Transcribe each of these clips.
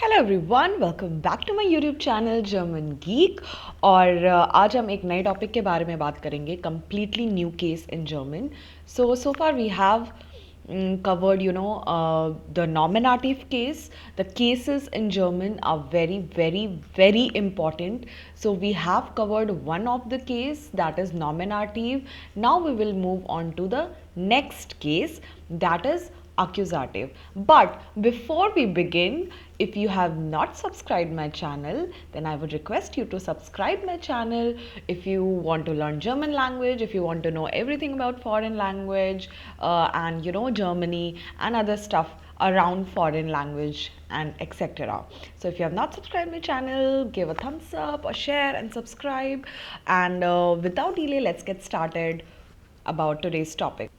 Hello everyone, welcome back to my YouTube channel German Geek. और आज हम एक नए टॉपिक के बारे में बात करेंगे, completely new case in German. So far we have covered the nominative case. The cases in German are very important. So we have covered one of the case, that is nominative. Now we will move on to the next case, that is accusative. But before we begin, if you have not subscribed my channel, then I would request you to subscribe my channel. If you want to learn German language, if you want to know everything about foreign language and Germany and other stuff around foreign language and etc. So if you have not subscribed my channel, give a thumbs up or share and subscribe. And without delay, let's get started about today's topic.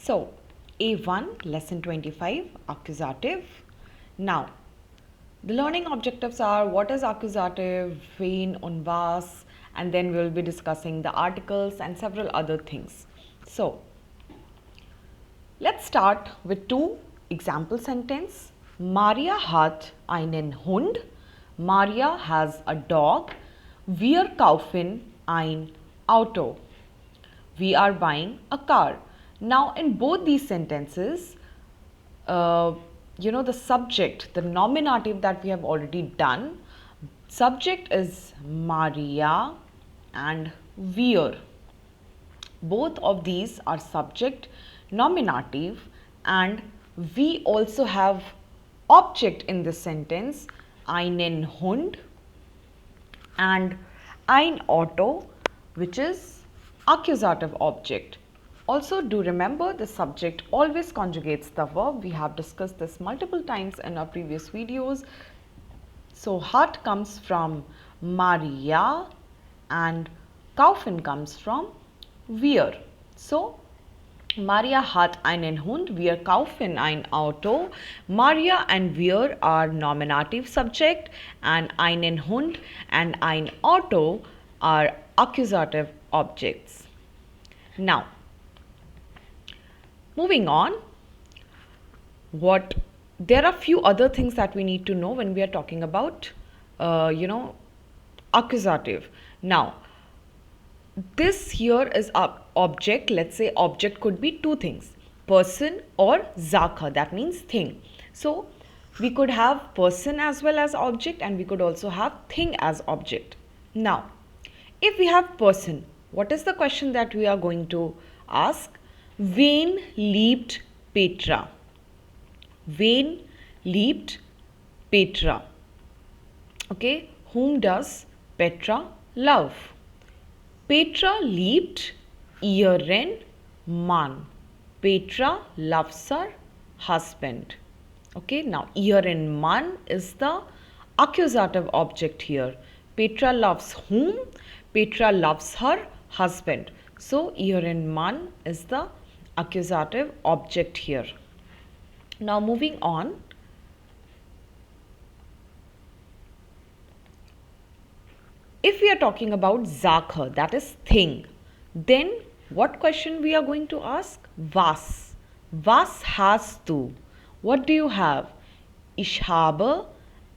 So, A1, lesson 25, accusative. Now, the learning objectives are what is accusative, wen und was, and then we will be discussing the articles and several other things. So, let's start with two example sentence. Maria hat einen Hund. Maria has a dog. Wir kaufen ein Auto. We are buying a car. Now, in both these sentences, the subject, the nominative that we have already done, subject is Maria and wir. Both of these are subject, nominative, and we also have object in this sentence, einen Hund and ein Auto, which is accusative object. Also, do remember the subject always conjugates the verb. We have discussed this multiple times in our previous videos. So, hat comes from Maria and kaufen comes from wir. So, Maria hat einen Hund, wir kaufen ein Auto. Maria and wir are nominative subject and einen Hund and ein Auto are accusative objects. Now, moving on, there are few other things that we need to know when we are talking about, accusative. Now, this here is object. Let's say object could be two things, person or Sache, that means thing. So, we could have person as well as object, and we could also have thing as object. Now, if we have person, what is the question that we are going to ask? Wen liebt Petra? Wen liebt Petra? Okay, whom does Petra love? Petra liebt ihren Mann. Petra loves her husband. Okay, now ihren Mann is the accusative object here. Petra loves whom? Petra loves her husband. So, ihren Mann is the accusative object here. Now, moving on. If we are talking about Sache, that is thing, then what question we are going to ask? Was. Was hast du? What do you have? Ich habe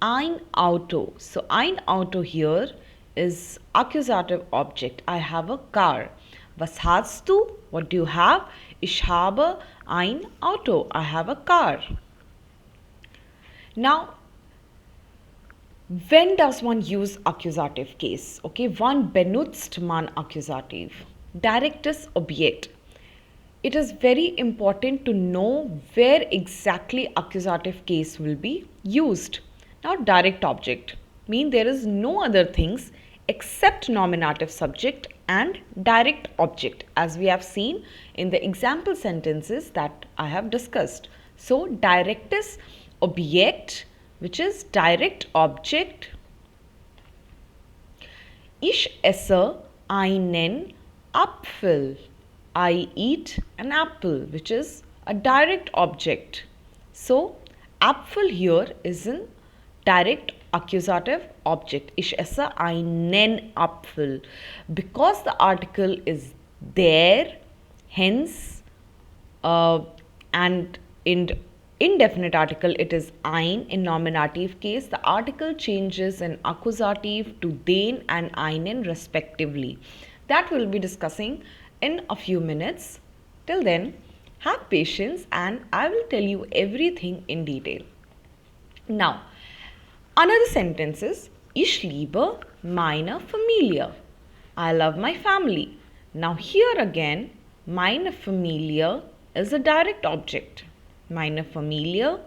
ein Auto. So, ein Auto here is accusative object. I have a car. Was hast du? What do you have? Ich habe ein Auto. I have a car. Now, when does one use accusative case? Okay, wann benutzt man Accusativ? Direktes Objekt. It is very important to know where exactly accusative case will be used. Now, direct object means there is no other things except nominative subject and direct object, as we have seen in the example sentences that I have discussed. So, directes Objekt, which is direct object. Ich esse einen Apfel. I eat an apple, which is a direct object. So, Apfel here is an direct accusative object. Ich esse einen Apfel. Because the article is there, hence and In indefinite article, it is ein. In nominative case, the article changes in accusative to den and einen respectively. That we'll be discussing in a few minutes. Till then, have patience and I will tell you everything in detail. Now, another sentence is Ich liebe meine Familie. I love my family. Now here again, meine Familie is a direct object. Meine Familie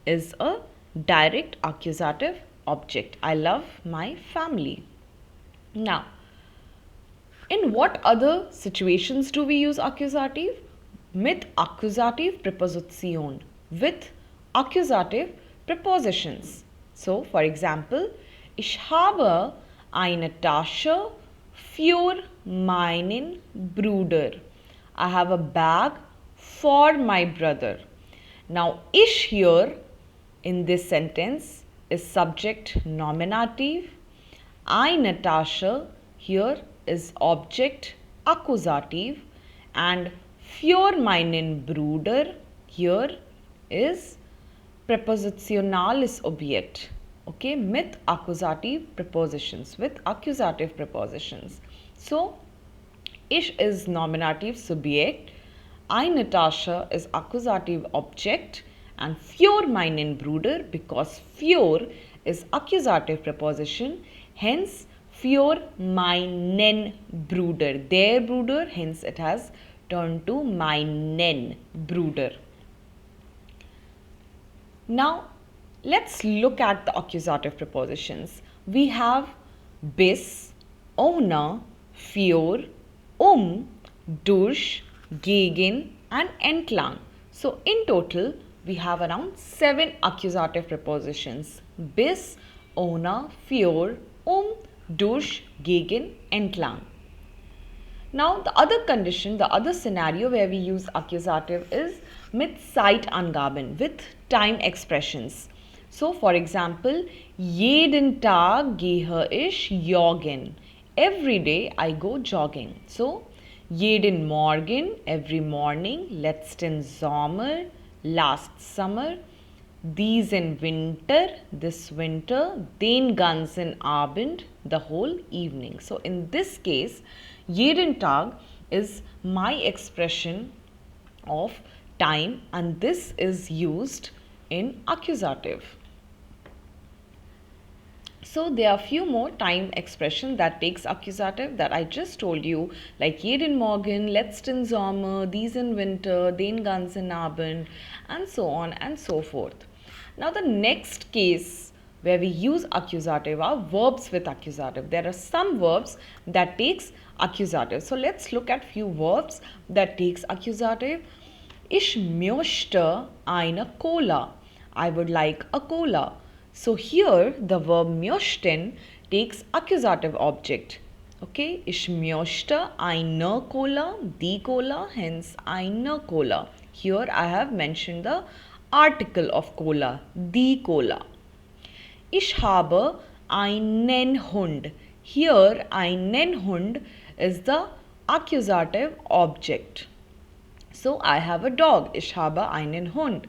is a direct accusative object. I love my family. Now, in what other situations do we use accusative? Mit Akkusativ Präposition. With accusative prepositions. So, for example, ich habe eine Tasche für meinen Bruder. I have a bag for my brother. Now, ich here in this sentence is subject nominative. Eine Tasche here is object accusative and für meinen Bruder here is prepositionales Objekt. Okay, mit accusative prepositions, with accusative prepositions. So, ich is nominative subject, eine Tasche is accusative object and für meinen Bruder, because für is accusative preposition, hence für meinen Bruder, their Bruder, hence it has turned to meinen Bruder. Now, let's look at the accusative prepositions. We have bis, ohne, für, durch, gegen and entlang. So, in total, we have around 7 accusative prepositions. Bis, ohne, für, durch, gegen, entlang. Now, the other condition, the other scenario where we use accusative is mit Zeitangaben, with time expressions. So, for example, jeden Tag gehe ich joggen. Every day I go jogging. So, jeden Morgen, every morning, letzten Sommer, last summer, diesen Winter, this winter, den ganzen Abend, the whole evening. So, in this case, jeden Tag is my expression of time and this is used in accusative. So there are few more time expressions that takes accusative that I just told you, like jeden Morgen, letzten Sommer, diesen Winter, den ganzen Abend, and so on and so forth. Now the next case where we use accusative are verbs with accusative. There are some verbs that takes accusative. So let's look at few verbs that takes accusative. Ich möchte eine Cola. I would like a cola. So here the verb möchten takes accusative object. Okay, ich möchte eine Cola, die Cola, hence eine Cola. Here I have mentioned the article of Cola, die Cola. Ich habe einen Hund. Here einen Hund is the accusative object. So I have a dog. Ich habe einen Hund.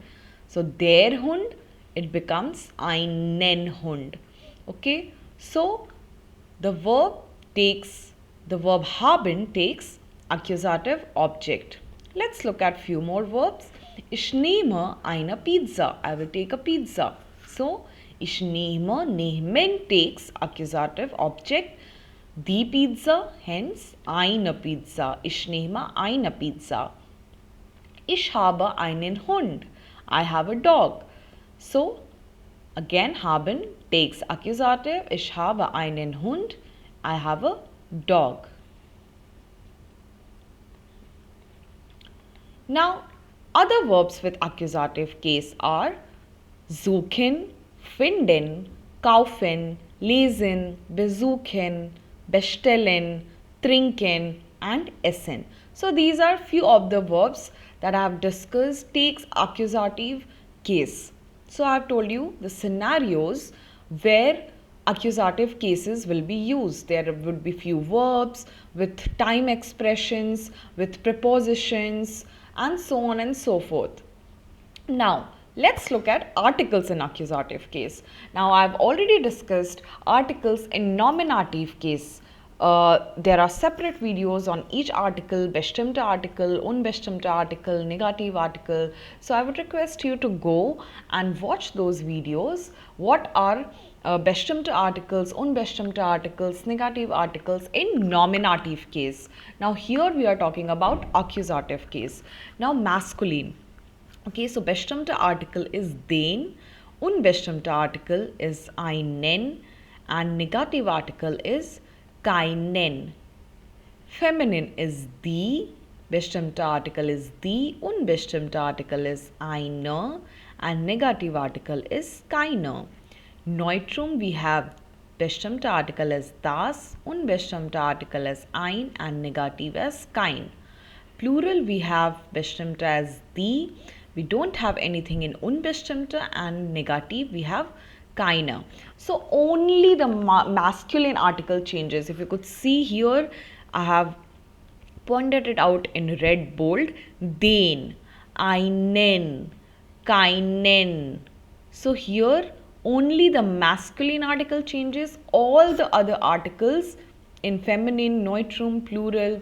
So der Hund, it becomes einen Hund. Okay. So the verb haben takes accusative object. Let's look at few more verbs. Ich nehme eine Pizza. I will take a pizza. So ich nehme, nehmen takes accusative object. Die Pizza, hence eine Pizza. Ich nehme eine Pizza. Ich habe einen Hund. I have a dog. So, again, haben takes accusative. Ich habe einen Hund. I have a dog. Now, other verbs with accusative case are suchen, finden, kaufen, lesen, besuchen, bestellen, trinken and essen. So these are few of the verbs that I have discussed takes accusative case. So I have told you the scenarios where accusative cases will be used. There would be few verbs with time expressions, with prepositions and so on and so forth. Now, let's look at articles in accusative case. Now, I've already discussed articles in nominative case. There are separate videos on each article, bestimmte article, unbestimmte article, negative article. So, I would request you to go and watch those videos. What are bestimmte articles, unbestimmte articles, negative articles in nominative case. Now, here we are talking about accusative case. Now, masculine. Okay, so bestimmte article is den, unbestimmte article is einen, and negative article is keinen. Feminine is die, bestimmte article is die, unbestimmte article is eine, and negative article is keine. Neutrum we have bestimmte article as das, unbestimmte article as ein, and negative as kein. Plural we have bestimmte as die. We don't have anything in unbestimmte, and negative we have keine. So only the masculine article changes. If you could see here, I have pointed it out in red bold. Den, einen, keinen. So here only the masculine article changes. All the other articles in feminine, neutrum, plural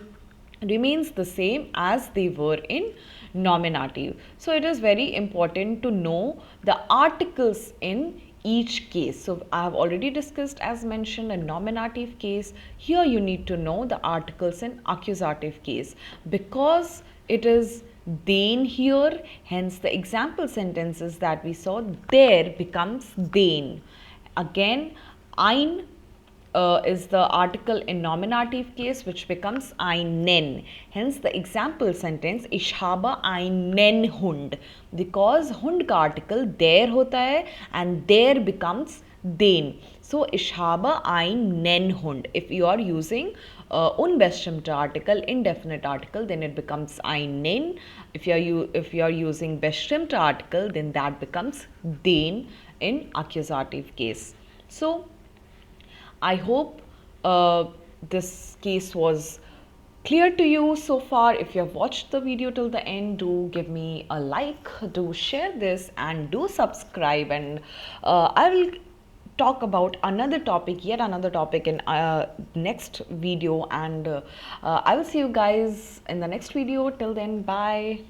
remains the same as they were in nominative. So it is very important to know the articles in each case. So I have already discussed, as mentioned, a nominative case. Here you need to know the articles in accusative case, because it is den here, hence the example sentences that we saw, there becomes den. Again, ein is the article in nominative case, which becomes einen. Hence the example sentence, ich habe einen Hund, because Hund का article there होता है and there becomes den. So ich habe einen Hund. If you are using unbestimmte article, indefinite article, then it becomes einen. If you are using bestimmte article, then that becomes den in accusative case. So I hope this case was clear to you so far. If you have watched the video till the end, do give me a like, do share this, and do subscribe. And I will talk about another topic, yet another topic, in next video. And I will see you guys in the next video. Till then, bye.